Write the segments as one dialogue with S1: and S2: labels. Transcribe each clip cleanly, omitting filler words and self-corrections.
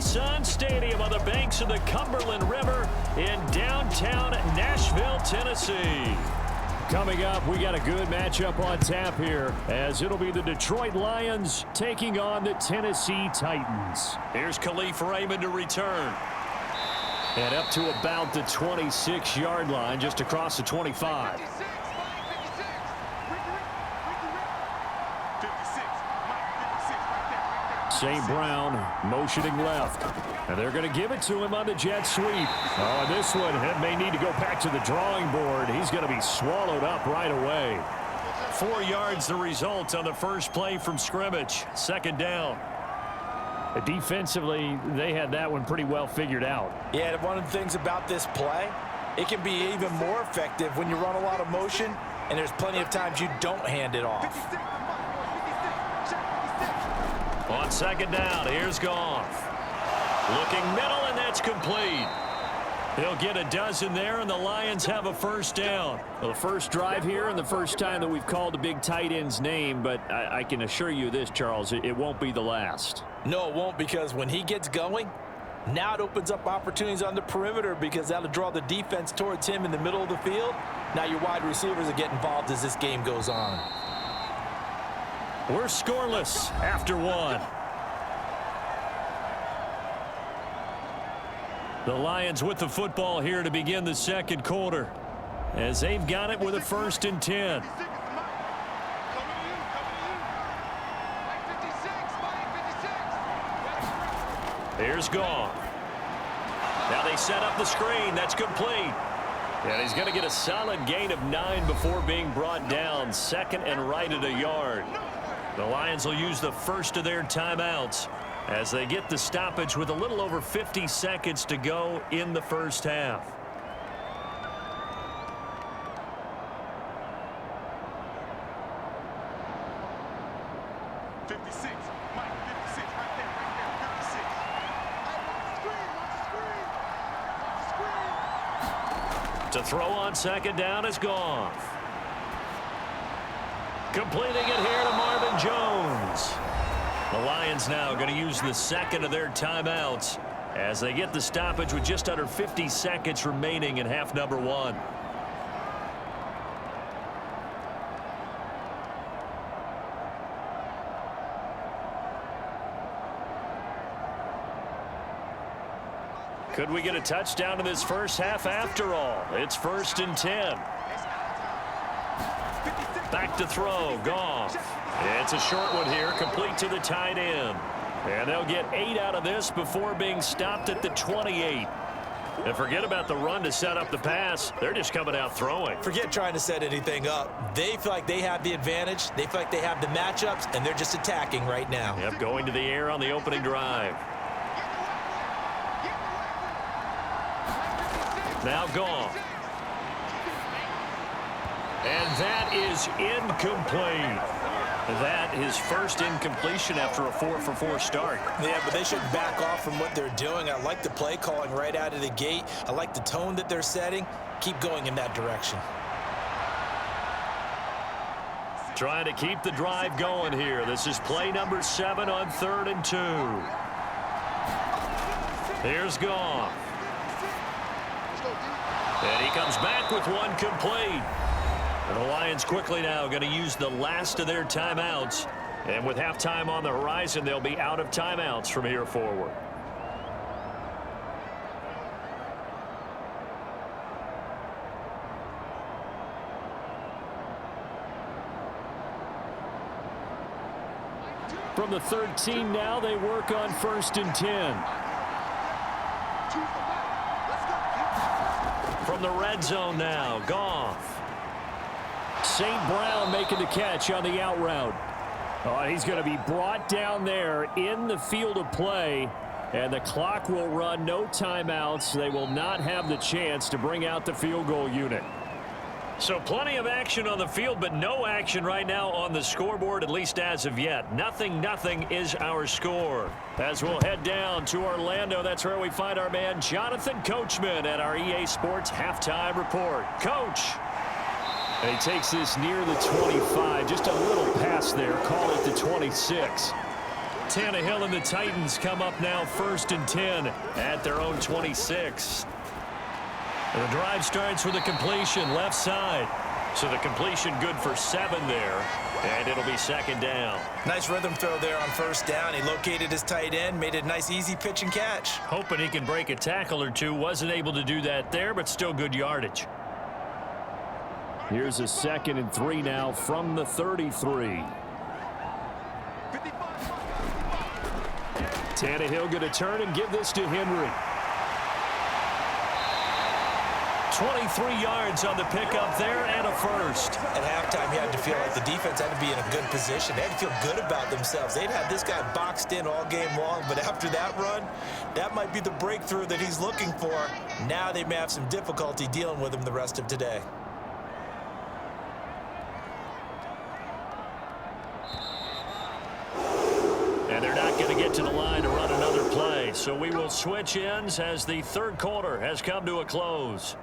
S1: Sun Stadium on the banks of the Cumberland River in downtown Nashville, Tennessee. Coming up, we got a good matchup on tap here, as it'll be the Detroit Lions taking on the Tennessee Titans. Here's Khalif Raymond to return. And up to about the 26-yard line, just across the 25. St. Brown motioning left. And they're going to give it to him on the jet sweep. Oh, this one may need to go back to the drawing board. He's going to be swallowed up right away. 4 yards the result on the first play from scrimmage. Second down. Defensively, they had that one pretty well figured out.
S2: Yeah, and one of the things about this play, it can be even more effective when you run a lot of motion, and there's plenty of times you don't hand it off.
S1: On second down, here's Goff. Looking middle, and that's complete. They'll get a dozen there, and the Lions have a first down.
S3: Well, the first drive here and the first time that we've called a big tight end's name, but I can assure you this, Charles, it won't be the last.
S2: No, it won't, because when he gets going, now it opens up opportunities on the perimeter because that'll draw the defense towards him in the middle of the field. Now your wide receivers will get involved as this game goes on.
S1: We're scoreless after one. The Lions with the football here to begin the second quarter, as they've got it with a 1st and 10. Here's Goff. Now they set up the screen. That's complete. And he's going to get a solid gain of 9 before being brought down. Second and right at a yard. The Lions will use the first of their timeouts as they get the stoppage with a little over 50 seconds to go in the first half. To throw on second down is Goff. Completing it here to Marvin Jones. The Lions now going to use the second of their timeouts as they get the stoppage with just under 50 seconds remaining in half number 1. Could we get a touchdown in this first half after all? It's 1st and 10. Back to throw, Goff. It's a short one here, complete to the tight end. And they'll get 8 out of this before being stopped at the 28. And forget about the run to set up the pass. They're just coming out throwing.
S2: Forget trying to set anything up. They feel like they have the advantage. They feel like they have the matchups, and they're just attacking right now.
S1: Yep, going to the air on the opening drive. Now Goff. And that is incomplete. That is first incompletion after a 4-for-4 start.
S2: Yeah, but they shouldn't back off from what they're doing. I like the play calling right out of the gate. I like the tone that they're setting. Keep going in that direction.
S1: Trying to keep the drive going here. This is play number 7 on 3rd and 2. Here's Goff. And he comes back with one complete. And the Lions quickly now going to use the last of their timeouts. And with halftime on the horizon, they'll be out of timeouts from here forward. From the 13 now, they work on 1st and 10. From the red zone now, Goff. St. Brown making the catch on the out route. Oh, he's going to be brought down there in the field of play, and the clock will run. No timeouts. They will not have the chance to bring out the field goal unit. So plenty of action on the field, but no action right now on the scoreboard, at least as of yet. 0-0 is our score. As we'll head down to Orlando, that's where we find our man Jonathan Coachman at our EA Sports Halftime Report. Coach. And he takes this near the 25. Just a little pass there. Call it the 26. Tannehill and the Titans come up now 1st and 10 at their own 26. The drive starts with a completion left side. So the completion good for 7 there, and it'll be 2nd down.
S2: Nice rhythm throw there on 1st down. He located his tight end, made it a nice easy pitch and catch.
S1: Hoping he can break a tackle or two. Wasn't able to do that there, but still good yardage.
S3: Here's a 2nd and 3 now from the 33. Tannehill going to turn and give this to Henry.
S1: 23 yards on the pickup there and a first.
S2: At halftime, you had to feel like the defense had to be in a good position. They had to feel good about themselves. They'd had this guy boxed in all game long, but after that run, that might be the breakthrough that he's looking for. Now they may have some difficulty dealing with him the rest of today.
S1: And they're not going to get to the line to run another play. So we will switch ends as the 3rd quarter has come to a close.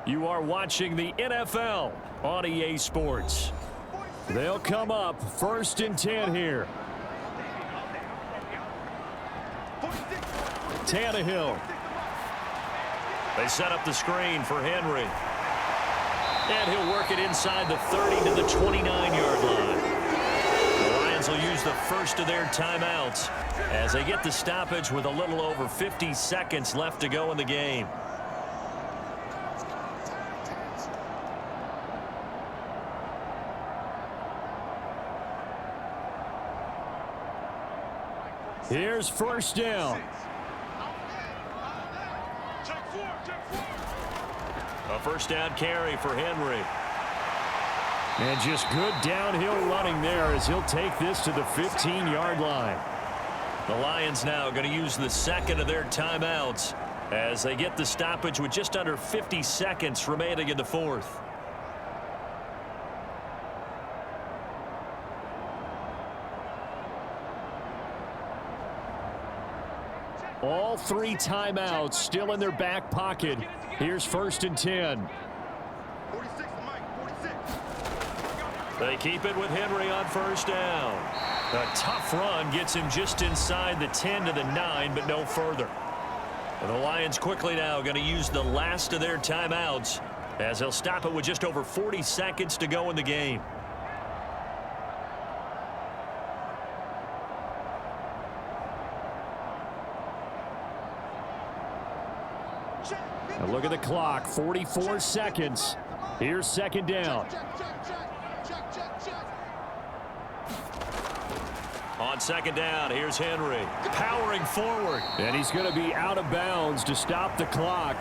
S1: You are watching the NFL on EA Sports. They'll come up 1st and 10 here. Tannehill. They set up the screen for Henry. And he'll work it inside the 30 to the 29-yard line. The Lions will use the first of their timeouts as they get the stoppage with a little over 50 seconds left to go in the game.
S3: Here's 1st down.
S1: A 1st down carry for Henry.
S3: And just good downhill running there as he'll take this to the 15-yard line.
S1: The Lions now going to use the 2nd of their timeouts as they get the stoppage with just under 50 seconds remaining in the 4th.
S3: All 3 timeouts still in their back pocket. Here's 1st and 10.
S1: They keep it with Henry on 1st down. A tough run gets him just inside the 10 to the 9, but no further. The Lions quickly now going to use the last of their timeouts as they'll stop it with just over 40 seconds to go in the game.
S3: Now look at the clock, 44 seconds. Here's 2nd down.
S1: On 2nd down, here's Henry powering forward.
S3: And he's going to be out of bounds to stop the clock.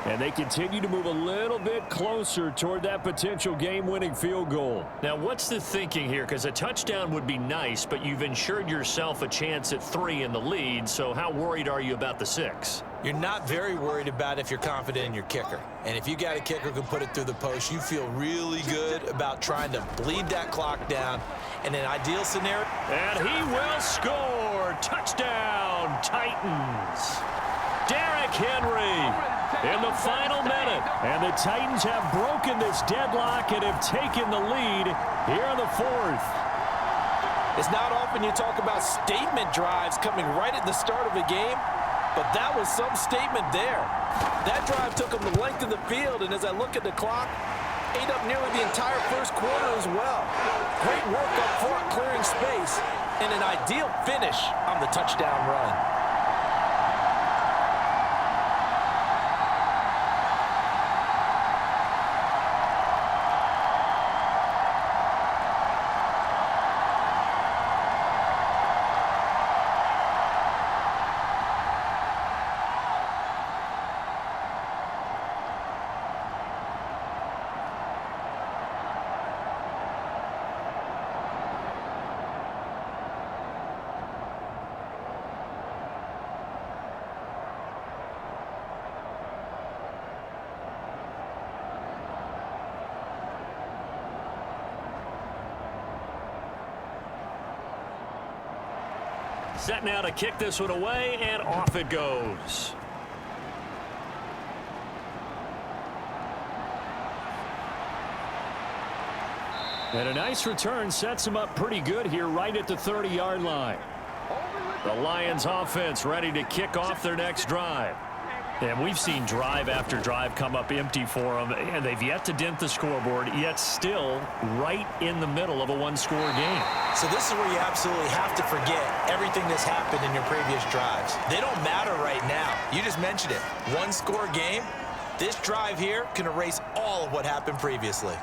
S3: And they continue to move a little bit closer toward that potential game-winning field goal.
S1: Now, what's the thinking here? Because a touchdown would be nice, but you've ensured yourself a chance at 3 in the lead. So how worried are you about the 6?
S2: You're not very worried about if you're confident in your kicker. And if you got a kicker who can put it through the post, you feel really good about trying to bleed that clock down in an ideal scenario.
S1: And he will score. Touchdown, Titans. Derrick Henry in the final minute.
S3: And the Titans have broken this deadlock and have taken the lead here in the 4th.
S2: It's not often you talk about statement drives coming right at the start of a game, but that was some statement there. That drive took them the length of the field, and as I look at the clock, ate up nearly the entire 1st quarter as well. Great work up front, clearing space, and an ideal finish on the touchdown run.
S1: Set now to kick this one away, and off it goes. And a nice return sets him up pretty good here right at the 30-yard line. The Lions offense ready to kick off their next drive. And we've seen drive after drive come up empty for them, and they've yet to dent the scoreboard, yet still right in the middle of a one-score game.
S2: So this is where you absolutely have to forget everything that's happened in your previous drives. They don't matter right now. You just mentioned it. One-score game. This drive here can erase all of what happened previously.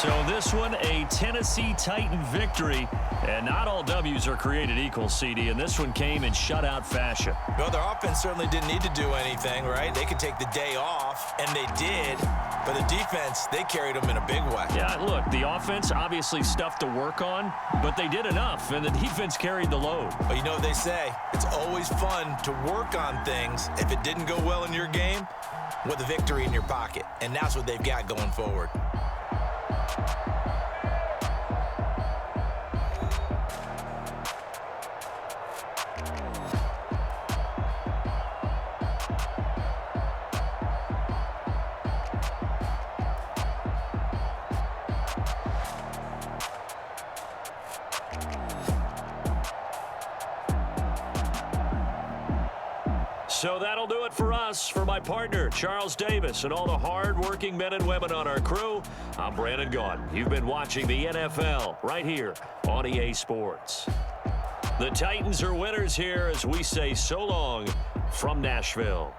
S1: So this one, a Tennessee Titan victory. And not all W's are created equal, CD, and this one came in shutout fashion.
S2: Well, their offense certainly didn't need to do anything, right? They could take the day off, and they did. But the defense, they carried them in a big way.
S1: Yeah, look, the offense obviously stuff to work on, but they did enough, and the defense carried the load.
S2: But you know what they say? It's always fun to work on things. If it didn't go well in your game, with a victory in your pocket. And that's what they've got going forward.
S1: So that'll do it for us. For my partner, Charles Davis, and all the hard-working men and women on our crew, I'm Brandon Gaudin. You've been watching the NFL right here on EA Sports. The Titans are winners here as we say so long from Nashville.